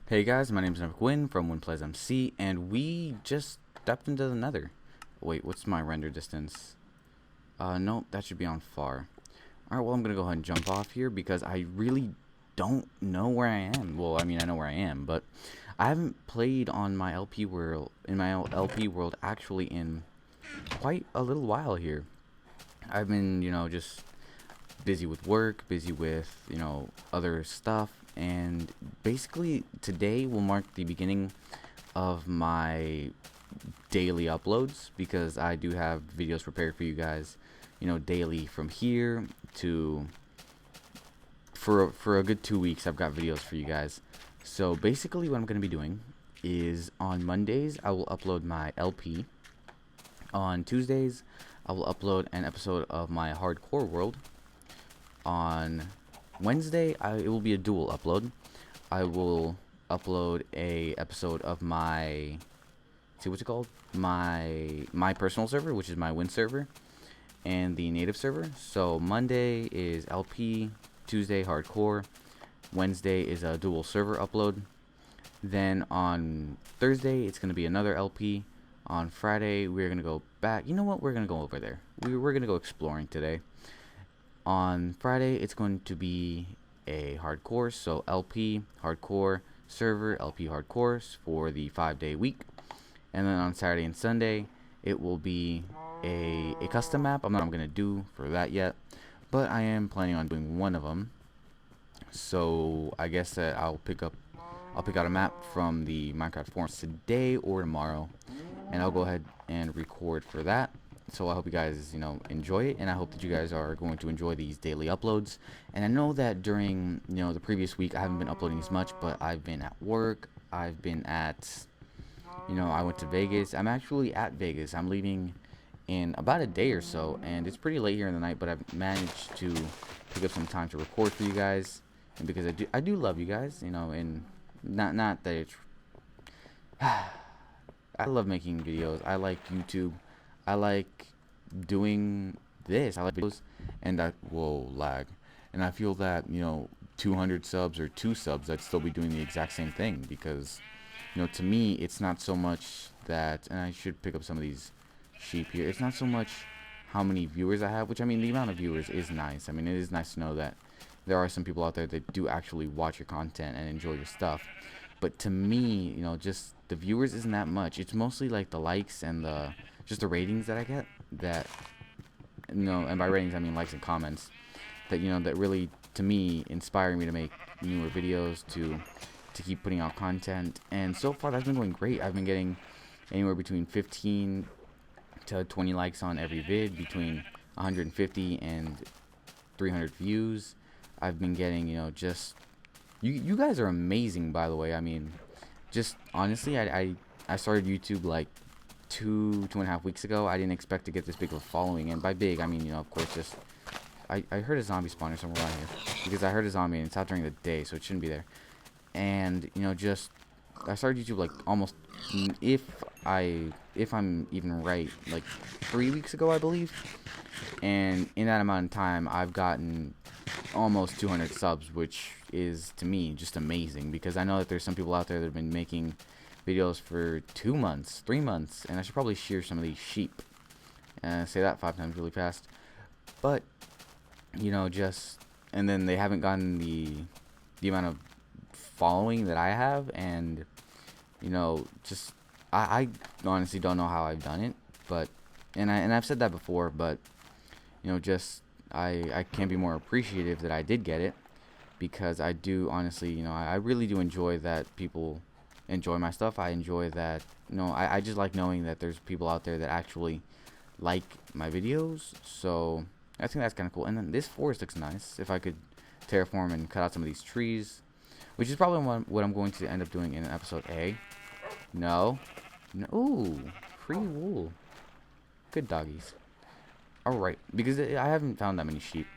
Hey guys, my name is Gwyn from WinPlaysMC, and we just stepped into the nether. Wait, what's my render distance? No, that should be on far. Alright, well, I'm gonna go ahead and jump off here because I really don't know where I am. Well, I mean, I know where I am, but I haven't played on my LP world, actually in quite a little while here. I've been, just busy with work, busy with, other stuff, and basically today will mark the beginning of my daily uploads because I do have videos prepared for you guys, daily from here to for a good 2 weeks. I've got videos for you guys. So basically what I'm going to be doing is on Mondays I will upload my LP. On Tuesdays I will upload an episode of my hardcore world. On Wednesday, it will be a dual upload. I will upload a episode of my, what's it called? My personal server, which is my Win server, and the native server. So Monday is LP, Tuesday hardcore, Wednesday is a dual server upload. Then on Thursday, it's gonna be another LP. On Friday, we're gonna go back. You know what? We're gonna go over there. We're gonna go exploring today. On Friday, it's going to be a hardcore, so LP hardcore server, LP hardcore for the 5-day week. And then on Saturday and Sunday, it will be a custom map. I'm not going to do for that yet, but I am planning on doing one of them. So I guess that I'll pick out a map from the Minecraft forums today or tomorrow, and I'll go ahead and record for that. So I hope you guys, enjoy it, and I hope that you guys are going to enjoy these daily uploads. And I know that during, the previous week, I haven't been uploading as much, but I've been at work. I've been at, I went to Vegas. I'm actually at Vegas. I'm leaving in about a day or so, and it's pretty late here in the night, but I've managed to pick up some time to record for you guys. And because I do love you guys, and not that it's, I love making videos. I like YouTube. I like doing this. I like videos, and whoa, lag. And I feel that, 200 subs or 2 subs, I'd still be doing the exact same thing because, to me, it's not so much that, and I should pick up some of these sheep here. It's not so much how many viewers I have, which, I mean, the amount of viewers is nice. I mean, it is nice to know that there are some people out there that do actually watch your content and enjoy your stuff. But to me, just the viewers isn't that much. It's mostly like the likes and just the ratings that I get, and by ratings I mean likes and comments, that that really, to me, inspire me to make newer videos, to keep putting out content. And so far that's been going great. I've been getting anywhere between 15 to 20 likes on every vid, between 150 and 300 views. I've been getting, just you guys are amazing, by the way. I mean, just honestly, I started YouTube like 2.5 weeks ago. I didn't expect to get this big of a following, and by big I mean, of course, just I heard a zombie spawner somewhere around here, because I heard a zombie and it's out during the day, so it shouldn't be there. And just I started YouTube like almost, if I'm even right, like 3 weeks ago, I believe. And in that amount of time, I've gotten almost 200 subs, which is, to me, just amazing, because I know that there's some people out there that have been making videos for 2 months, 3 months, and I should probably shear some of these sheep. Say that 5 times really fast. But, just, and then they haven't gotten the amount of following that I have, and, just, I honestly don't know how I've done it, but, and I've said that before, but, just, I can't be more appreciative that I did get it, because I do honestly, I really do enjoy that people enjoy my stuff. I enjoy that, I just like knowing that there's people out there that actually like my videos. So I think that's kind of cool. And then this forest looks nice. If I could terraform and cut out some of these trees, which is probably what I'm going to end up doing in episode A. No. Ooh, free wool. Good doggies. Alright, because I haven't found that many sheep.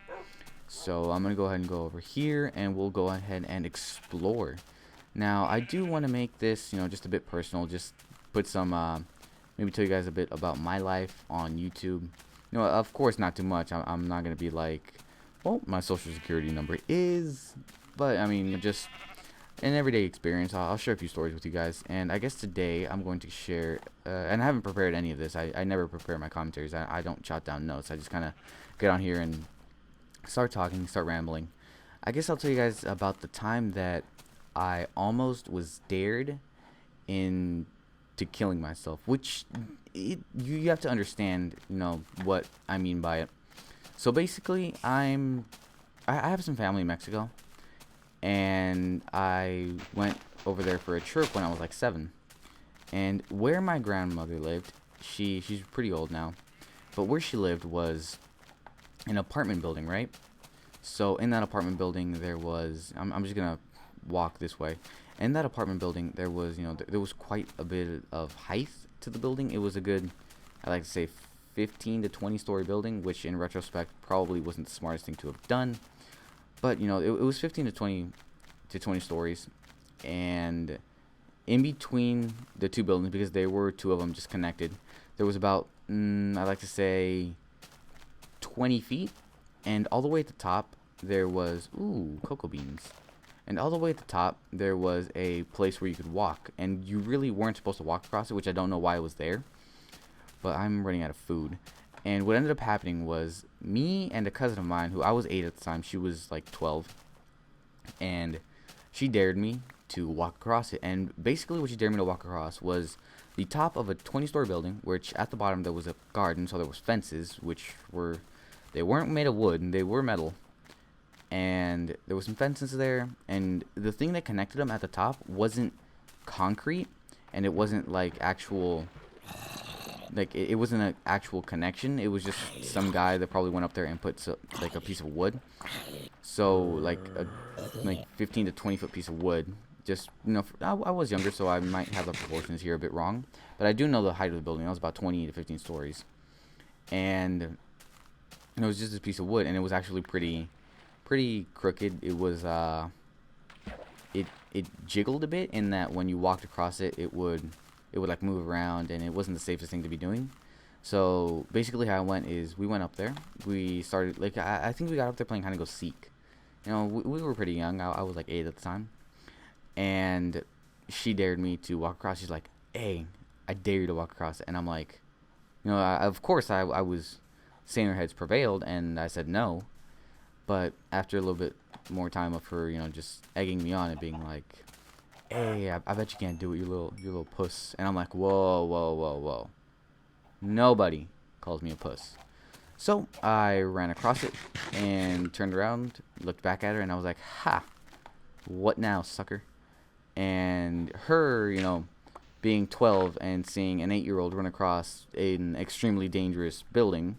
So I'm going to go ahead and go over here, and we'll go ahead and explore. Now, I do want to make this, just a bit personal. Just put some, maybe tell you guys a bit about my life on YouTube. Of course, not too much. I'm not going to be like, well, my social security number is, but, I mean, just an everyday experience. I'll share a few stories with you guys, and I guess today I'm going to share, and I haven't prepared any of this. I never prepare my commentaries. I don't jot down notes. I just kind of get on here and start talking, start rambling. I guess I'll tell you guys about the time that I almost was dared into killing myself, which you have to understand, what I mean by it. So basically, I have some family in Mexico, and I went over there for a trip when I was like 7. And where my grandmother lived, she's pretty old now, but where she lived was an apartment building, right? So in that apartment building, there was, I'm just gonna walk this way. In that apartment building, there was, there was quite a bit of height to the building. It was a good, I like to say, 15 to 20 story building, which in retrospect probably wasn't the smartest thing to have done. But it was 15 to 20 stories, and in between the two buildings, because there were two of them just connected, there was about I like to say 20 feet, and all the way at the top there was cocoa beans. And all the way at the top, there was a place where you could walk. And you really weren't supposed to walk across it, which I don't know why it was there. But I'm running out of food. And what ended up happening was me and a cousin of mine, who I was 8 at the time, she was like 12. And she dared me to walk across it. And basically what she dared me to walk across was the top of a 20-story building, which at the bottom there was a garden, so there was fences, which they weren't made of wood, they were metal. And there was some fences there, and the thing that connected them at the top wasn't concrete, and it wasn't like actual, like it wasn't an actual connection. It was just some guy that probably went up there and put like a piece of wood. So like a 15 to 20 foot piece of wood. Just I was younger, so I might have the proportions here a bit wrong, but I do know the height of the building. That was about 20 to 15 stories, and it was just this piece of wood, and it was actually pretty crooked. It was it jiggled a bit in that when you walked across it, it would like move around, and it wasn't the safest thing to be doing. So basically how I went is we went up there. We started, like, I think we got up there playing hide and go seek. We were pretty young. I was like 8 at the time, and she dared me to walk across. She's like, "Hey, I dare you to walk across it." And I'm like, of course I was saner heads prevailed, and I said no. But after a little bit more time of her, just egging me on and being like, "Hey, I bet you can't do it, you little puss." And I'm like, whoa, whoa, whoa, whoa. Nobody calls me a puss. So I ran across it and turned around, looked back at her, and I was like, "Ha, what now, sucker?" And her, being 12 and seeing an 8-year-old run across an extremely dangerous building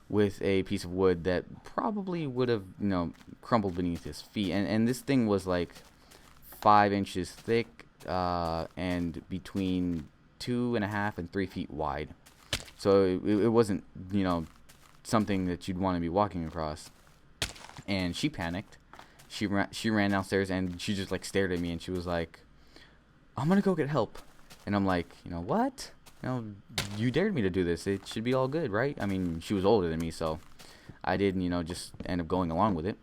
with a piece of wood that probably would have, crumbled beneath his feet. And this thing was like 5 inches thick, and between 2.5 and 3 feet wide. So it wasn't, something that you'd want to be walking across. And she panicked. She ran downstairs, and she just like stared at me, and she was like, "I'm gonna go get help." And I'm like, what? You dared me to do this. It should be all good, right? I mean, she was older than me, so I didn't, just end up going along with it.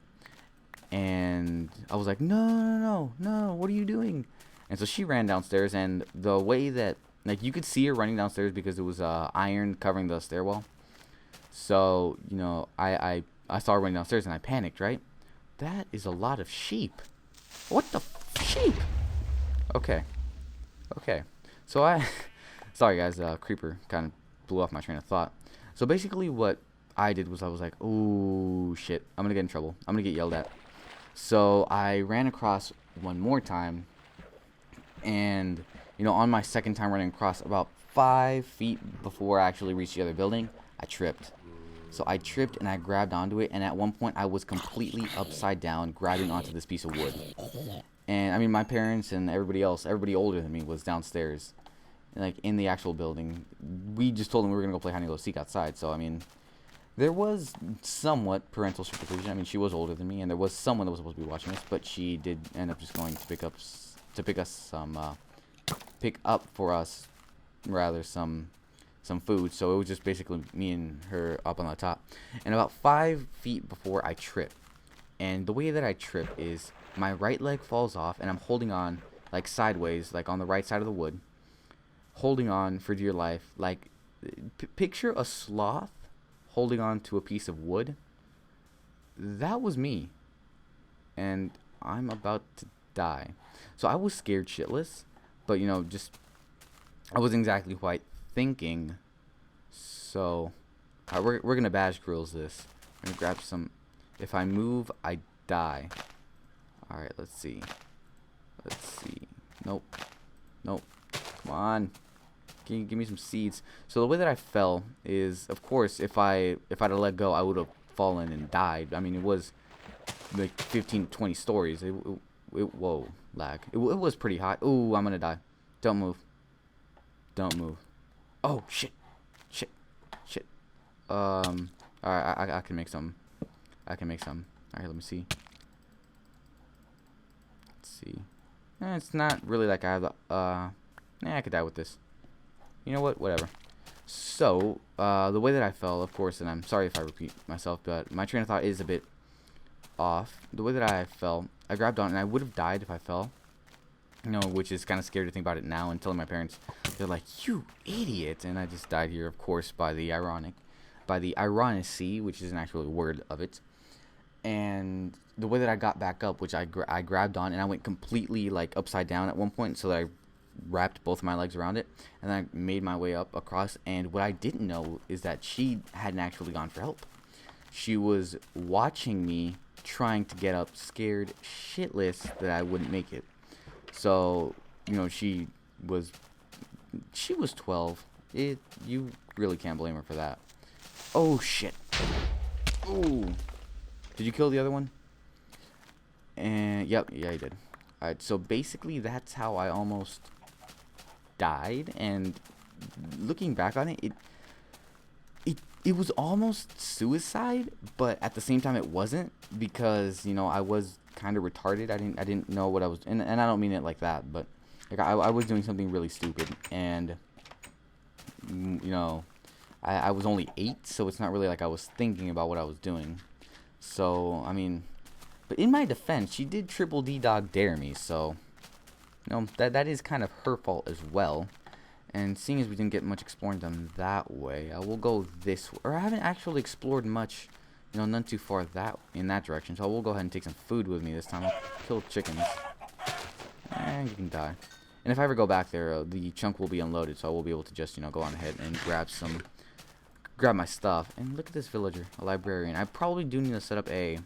And I was like, no, what are you doing? And so she ran downstairs, and the way that, like, you could see her running downstairs because it was iron covering the stairwell. So, I saw her running downstairs, and I panicked, right? That is a lot of sheep. What the sheep? Okay. So sorry guys, creeper kind of blew off my train of thought. So basically what I did was I was like, "Oh shit, I'm gonna get in trouble. I'm gonna get yelled at." So I ran across one more time, and on my second time running across, about 5 feet before I actually reached the other building, I tripped. So I tripped and I grabbed onto it, and at one point I was completely upside down grabbing onto this piece of wood. And I mean, my parents and everybody older than me was downstairs, like in the actual building. We just told them we were gonna go play hide and go seek outside. So I mean, there was somewhat parental supervision. I mean, she was older than me, and there was someone that was supposed to be watching us, but she did end up just going to pick up for us rather some food. So it was just basically me and her up on the top. And about 5 feet before I tripped, and the way that I trip is my right leg falls off, and I'm holding on like sideways, like on the right side of the wood, holding on for dear life. Like, picture a sloth holding on to a piece of wood. That was me, and I'm about to die. So I was scared shitless, but just I wasn't exactly quite thinking. So we're gonna bash grills this. I'm gonna grab some. If I move, I die. All right, let's see. Let's see. Nope. Nope. Come on. Give me some seeds. So the way that I fell is, of course, if I'd have let go, I would have fallen and died. I mean, it was like 15, 20 stories. Whoa, lag. It was pretty high. Ooh, I'm gonna die. Don't move. Don't move. Oh, shit. Shit. Shit. Alright, I can make some. I can make some. Alright, let me see. Let's see. It's not really like I have the, I could die with this. You know what? Whatever. So, the way that I fell, of course, and I'm sorry if I repeat myself, but my train of thought is a bit off. The way that I fell, I grabbed on, and I would have died if I fell. Which is kind of scary to think about it now, and telling my parents, they're like, "You idiot!" And I just died here, of course, by the ironicy, which is an actual word of it. And the way that I got back up, which I grabbed on, and I went completely like upside down at one point, so that I wrapped both of my legs around it, and then I made my way up across. And what I didn't know is that she hadn't actually gone for help. She was watching me trying to get up, scared shitless that I wouldn't make it. So, she was 12. You really can't blame her for that. Oh shit. Ooh. Did you kill the other one? And yep, yeah, you did. Alright, so basically that's how I almost died, and looking back on it, it was almost suicide, but at the same time it wasn't, because I was kind of retarded. I didn't know what I was, and I don't mean it like that, but like I was doing something really stupid, and I was only 8, so it's not really like I was thinking about what I was doing. So I mean, but in my defense, she did triple D dog dare me, so that is kind of her fault as well. And seeing as we didn't get much exploring done that way, I will go this way. Or I haven't actually explored much, none too far in that direction. So I will go ahead and take some food with me this time. I'll kill chickens. And you can die. And if I ever go back there, the chunk will be unloaded, so I will be able to just, go on ahead and grab my stuff. And look at this villager, a librarian. I probably do need to set up a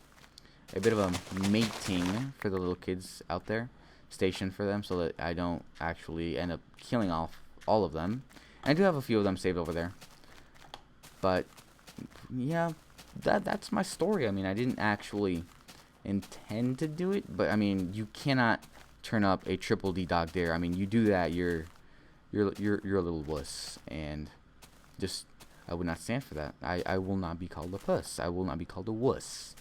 bit of a mating for the little kids out there, station for them, so that I don't actually end up killing off all of them. And I do have a few of them saved over there. But yeah, that's my story. I mean, I didn't actually intend to do it, but I mean, you cannot turn up a triple D dog dare. I mean, you do that, you're a little wuss, and just I would not stand for that. I will not be called a puss. I will not be called a wuss.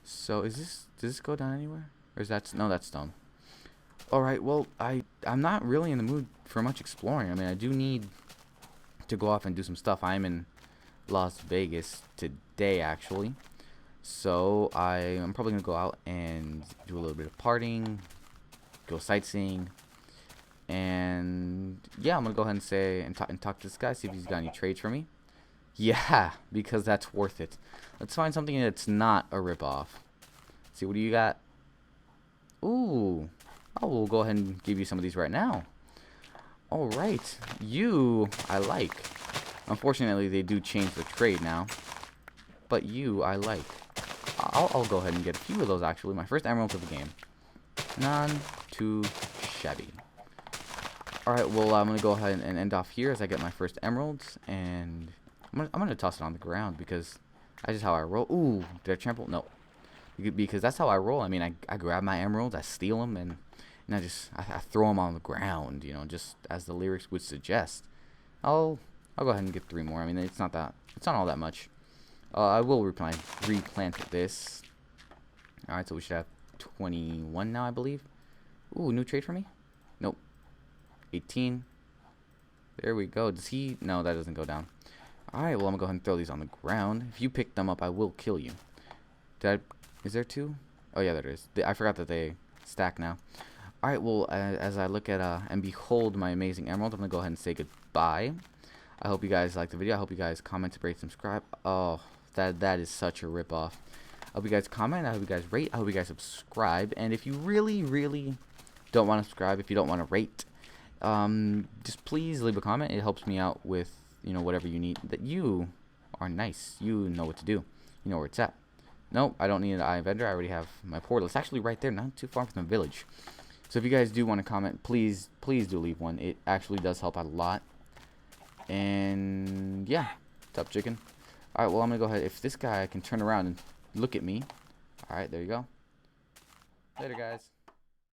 So does this go down anywhere? Or is that, no, that's stone. Alright, well, I'm not really in the mood for much exploring. I mean, I do need to go off and do some stuff. I'm in Las Vegas today, actually. So I'm probably going to go out and do a little bit of partying, go sightseeing. And yeah, I'm going to go ahead and say and talk to this guy, see if he's got any trades for me. Yeah, because that's worth it. Let's find something that's not a ripoff. See, what do you got? Ooh. Oh, we'll go ahead and give you some of these right now. Alright. You, I like. Unfortunately, they do change the trade now. But you, I like. I'll go ahead and get a few of those, actually. My first emeralds of the game. None too shabby. Alright, well, I'm going to go ahead and end off here as I get my first emeralds. And I'm gonna toss it on the ground, because that's just how I roll. Ooh, did I trample? No. Because that's how I roll. I mean, I grab my emeralds, I steal them, and I throw them on the ground, just as the lyrics would suggest. I'll go ahead and get 3 more. I mean, it's not all that much. I will replant this. Alright, so we should have 21 now, I believe. Ooh, new trade for me? Nope. 18. There we go. Does he? No, that doesn't go down. Alright, well, I'm going to go ahead and throw these on the ground. If you pick them up, I will kill you. Did Is there 2? Oh yeah, there is. I forgot that they stack now. Alright, well, as I look at and behold my amazing emerald, I'm going to go ahead and say goodbye. I hope you guys liked the video. I hope you guys comment, rate, subscribe. Oh, that is such a ripoff. I hope you guys comment. I hope you guys rate. I hope you guys subscribe. And if you really don't want to subscribe, if you don't want to rate, just please leave a comment. It helps me out with, you know, whatever you need. That you are nice. You know what to do. You know where it's at. Nope, I don't need an eye vendor. I already have my portal. It's actually right there, not too far from the village. So if you guys do want to comment, please do leave one. It actually does help out a lot. And yeah, what's up, chicken? Alright, well, I'm gonna go ahead. If this guy can turn around and look at me. Alright, there you go. Later, guys.